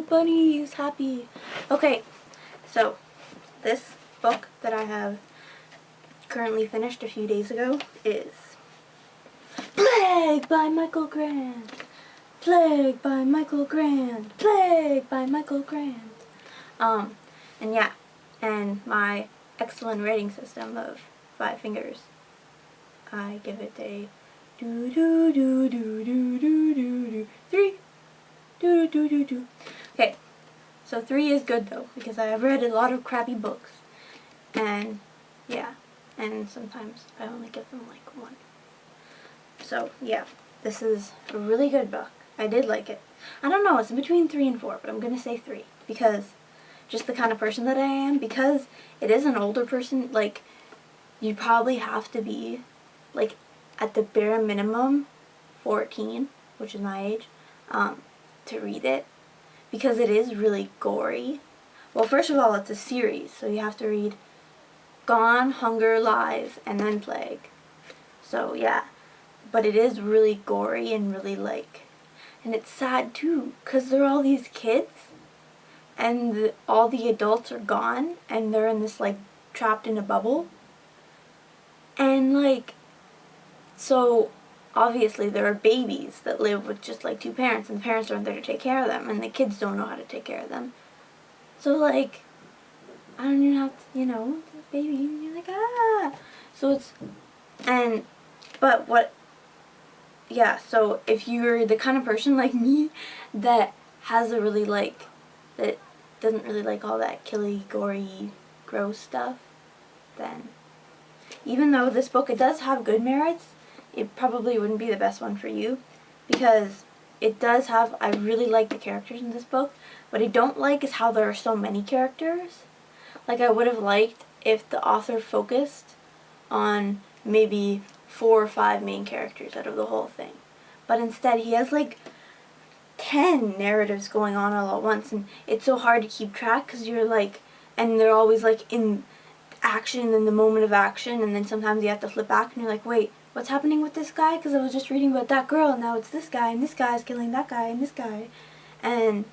bunny is happy. Okay, so this book that I have currently finished a few days ago is Plague by Michael Grant. Plague by Michael Grant. Plague by Michael Grant. And yeah, and my excellent rating system of 5 fingers, I give it a do do do do do do do do 3. Do do do do. Okay, so 3 is good though, because I have read a lot of crappy books, and yeah, and sometimes I only give them like 1. So yeah, this is a really good book. I did like it. I don't know, it's between 3 and 4, but I'm gonna say 3 because just the kind of person that I am. Because it is an older person, like you probably have to be like at the bare minimum 14, which is my age, to read it, because it is really gory. Well, first of all, it's a series, so you have to read Gone, Hunger, Lies, and then Plague. So yeah, but it is really gory and really like, and it's sad too, because there are all these kids and all the adults are gone and they're in this like trapped in a bubble, and like, so obviously there are babies that live with just like 2 parents, and the parents aren't there to take care of them, and the kids don't know how to take care of them. So like, I don't even have to, you know, the baby, and you're like, ah. So it's, and, but what, yeah, so if you're the kind of person like me that has a really like, that doesn't really like all that killy, gory, gross stuff, then even though this book, it does have good merits, it probably wouldn't be the best one for you, because it does have, I really like the characters in this book. What I don't like is how there are so many characters. Like, I would have liked if the author focused on maybe 4 or 5 main characters out of the whole thing. But instead he has like 10 narratives going on all at once, and it's so hard to keep track because you're like, and they're always like in action, in the moment of action, and then sometimes you have to flip back and you're like, wait, what's happening with this guy? Because I was just reading about that girl and now it's this guy, and this guy is killing that guy and this guy. And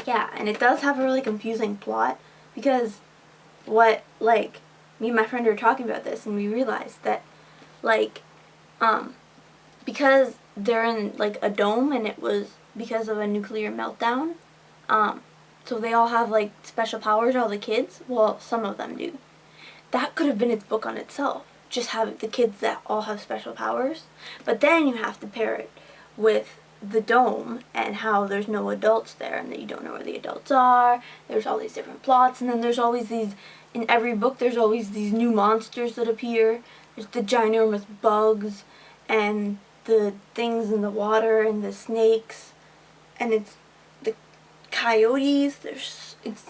yeah, and it does have a really confusing plot, because what, like, me and my friend were talking about this, and we realized that like, because they're in like a dome, and it was because of a nuclear meltdown, so they all have like special powers, all the kids. Well, some of them do. That could have been its book on itself, just have the kids that all have special powers. But then you have to pair it with the dome and how there's no adults there, and that you don't know where the adults are. There's all these different plots, and then there's always these, in every book there's always these new monsters that appear. There's the ginormous bugs and the things in the water and the snakes, and it's the coyotes. It's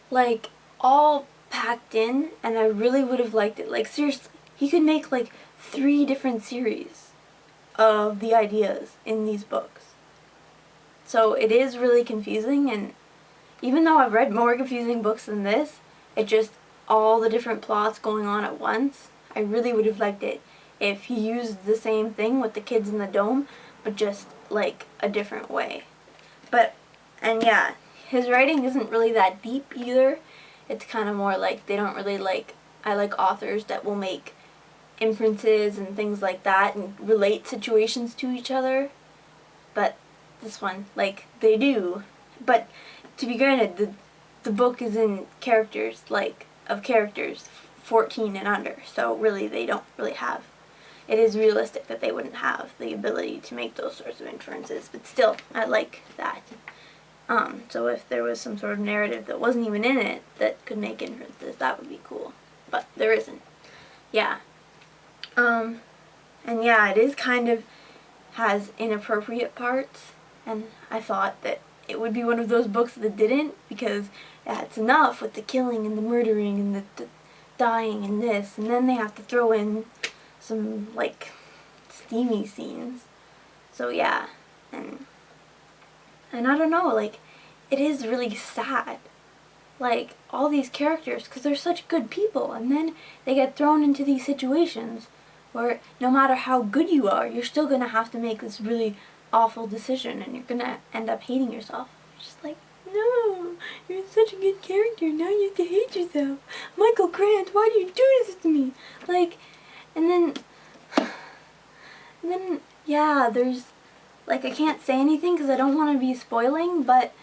like all packed in, and I really would have liked it. Like, seriously, he could make like 3 different series of the ideas in these books. So it is really confusing, and even though I've read more confusing books than this, it just, all the different plots going on at once, I really would have liked it if he used the same thing with the kids in the dome, but just like a different way. But, and yeah, his writing isn't really that deep either. It's kind of more like, they don't really like, I like authors that will make inferences and things like that and relate situations to each other. But this one, like, they do. But to be granted, the book is in characters, like, of characters 14 and under, so really they don't really have, it is realistic that they wouldn't have the ability to make those sorts of inferences, but still, I like that. So if there was some sort of narrative that wasn't even in it that could make inferences, that would be cool. But there isn't. Yeah. And yeah, it is kind of, has inappropriate parts, and I thought that it would be one of those books that didn't, because yeah, it's enough with the killing and the murdering and the dying and this, and then they have to throw in some like steamy scenes. So yeah, and I don't know, like, it is really sad, like, all these characters, because they're such good people, and then they get thrown into these situations where no matter how good you are, you're still going to have to make this really awful decision, and you're going to end up hating yourself, just like, no, you're such a good character, now you have to hate yourself. Michael Grant, why do you do this to me? Like, and then, yeah, there's, like, I can't say anything because I don't want to be spoiling, but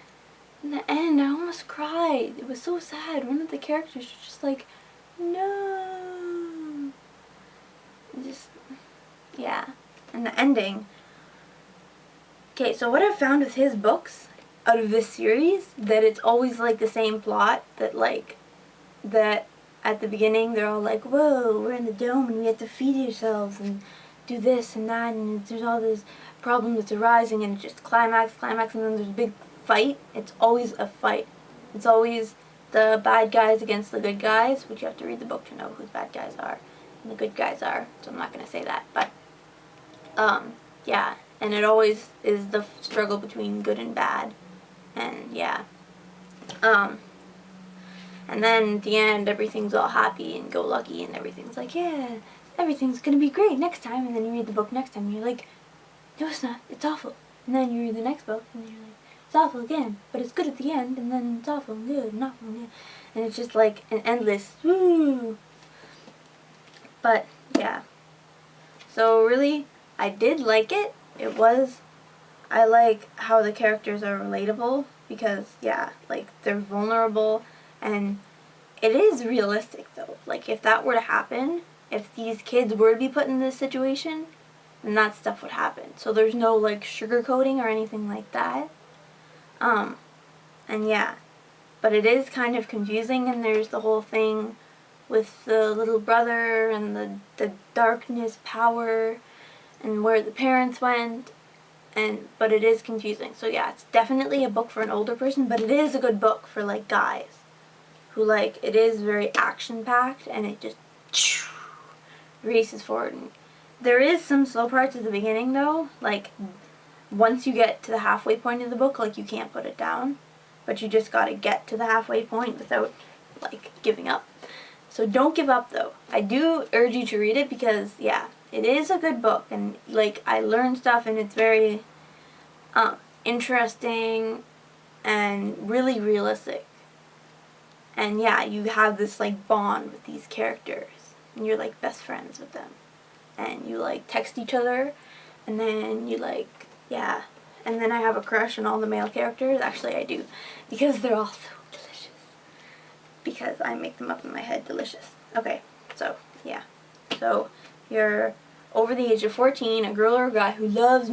in the end, I almost cried. It was so sad. One of the characters was just like, no. Just, yeah. And the ending. Okay, so what I've found with his books, out of this series, that it's always like the same plot, that like, that at the beginning they're all like, whoa, we're in the dome and we have to feed ourselves and do this and that, and there's all this problem that's arising, and just climax, and then there's a big fight. It's always a fight. It's always the bad guys against the good guys, which you have to read the book to know who the bad guys are and the good guys are, so I'm not going to say that, but yeah, and it always is the struggle between good and bad, and yeah, and then at the end everything's all happy and go lucky and everything's like, yeah, everything's gonna be great next time, and then you read the book next time and you're like, no it's not, it's awful, and then you read the next book and you're like, it's awful again, but it's good at the end, and then it's awful and good and awful and good, and it's just like an endless woo. But yeah, so really I did like it. I like how the characters are relatable, because yeah, like they're vulnerable, and it is realistic though. Like if that were to happen, if these kids were to be put in this situation, then that stuff would happen. So there's no like sugarcoating or anything like that. And yeah, but it is kind of confusing, and there's the whole thing with the little brother and the darkness power and where the parents went, but it is confusing. So yeah, it's definitely a book for an older person, but it is a good book for like guys who like, it is very action packed and it just races forward. And there is some slow parts at the beginning though, like once you get to the halfway point of the book, like you can't put it down, but you just gotta get to the halfway point without like giving up. So don't give up though. I do urge you to read it because yeah, it is a good book, and like I learned stuff, and it's very interesting and really realistic. And yeah, you have this like bond with these characters, and you're like best friends with them, and you like text each other, and then you like, yeah, and then I have a crush on all the male characters. Actually I do, because they're all so delicious, because I make them up in my head delicious. Okay, so yeah, so you're over the age of 14, a girl or a guy who loves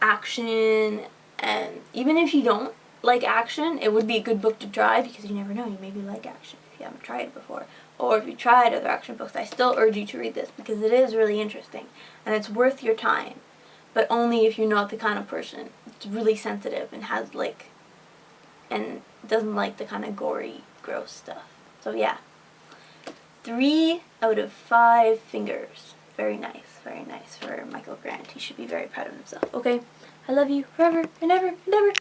action, and even if you don't like action, it would be a good book to try, because you never know, you maybe like action if you haven't tried it before, or if you tried other action books. I still urge you to read this because it is really interesting and it's worth your time, but only if you're not the kind of person that's really sensitive and has like, and doesn't like the kind of gory, gross stuff. So yeah, 3 out of 5 fingers. Very nice for Michael Grant. He should be very proud of himself. Okay, I love you forever and ever and ever.